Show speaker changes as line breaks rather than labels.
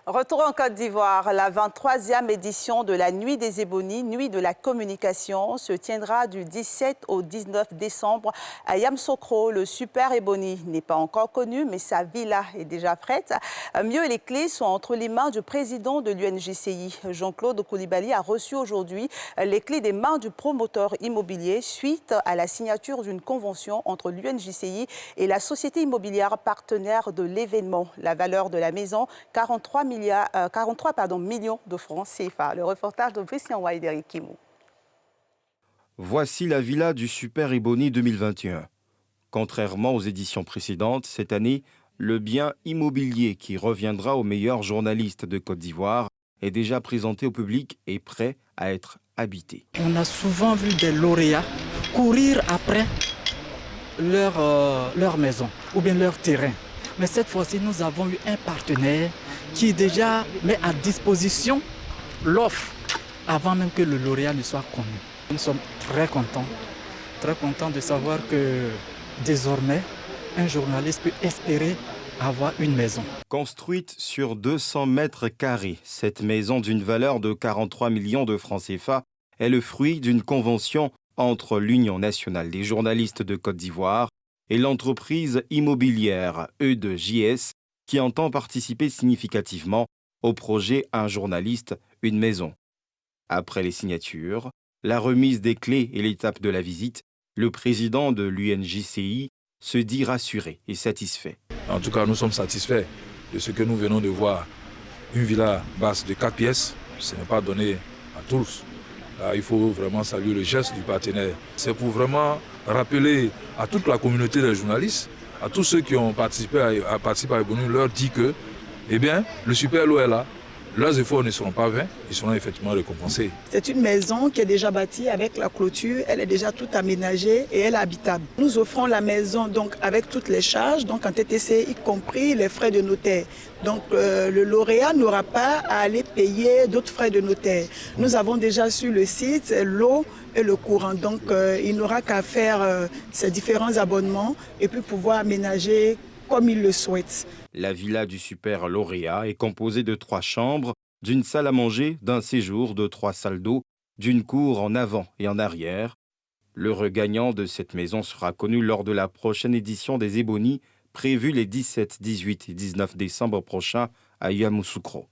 Retour en Côte d'Ivoire, la 23e édition de la Nuit des Ébonies, Nuit de la communication, se tiendra du 17 au 19 décembre à Yamoussoukro. Le super Éboni n'est pas encore connu, mais sa villa est déjà prête. Mieux, les clés sont entre les mains du président de l'UNJCI. Jean-Claude Coulibaly a reçu aujourd'hui les clés des mains du promoteur immobilier suite à la signature d'une convention entre l'UNJCI et la société immobilière partenaire de l'événement. La valeur de la maison, 43 millions de francs CFA. Le reportage de Christian White et Eric Kimou.
Voici la villa du Super Éboni 2021. Contrairement aux éditions précédentes, cette année, le bien immobilier qui reviendra aux meilleurs journalistes de Côte d'Ivoire est déjà présenté au public et prêt à être habité.
On a souvent vu des lauréats courir après leur maison ou bien leur terrain. Mais cette fois-ci, nous avons eu un partenaire qui déjà met à disposition l'offre avant même que le lauréat ne soit connu. Nous sommes très contents de savoir que désormais, un journaliste peut espérer avoir une maison.
Construite sur 200 mètres carrés, cette maison d'une valeur de 43 millions de francs CFA est le fruit d'une convention entre l'Union nationale des journalistes de Côte d'Ivoire et l'entreprise immobilière E2JS qui entend participer significativement au projet Un journaliste, une maison. Après les signatures, la remise des clés et l'étape de la visite, le président de l'UNJCI se dit rassuré et satisfait.
En tout cas, nous sommes satisfaits de ce que nous venons de voir. Une villa basse de 4 pièces, ce n'est pas donné à tous. Là, il faut vraiment saluer le geste du partenaire. C'est pour vraiment rappeler à toute la communauté des journalistes, à tous ceux qui ont participé à Éboni, leur dit que, eh bien, le super lot est là. Leurs efforts ne seront pas vains, ils seront effectivement récompensés.
C'est une maison qui est déjà bâtie avec la clôture, elle est déjà toute aménagée et elle est habitable. Nous offrons la maison donc avec toutes les charges, donc en TTC, y compris les frais de notaire. Donc le lauréat n'aura pas à aller payer d'autres frais de notaire. Nous avons déjà sur le site l'eau et le courant, donc il n'aura qu'à faire ces différents abonnements et puis pouvoir aménager comme il le souhaite.
La villa du super lauréat est composée de 3 chambres, d'une salle à manger, d'un séjour, de 3 salles d'eau, d'une cour en avant et en arrière. Le regagnant de cette maison sera connu lors de la prochaine édition des Ébonies, prévue les 17, 18 et 19 décembre prochains à Yamoussoukro.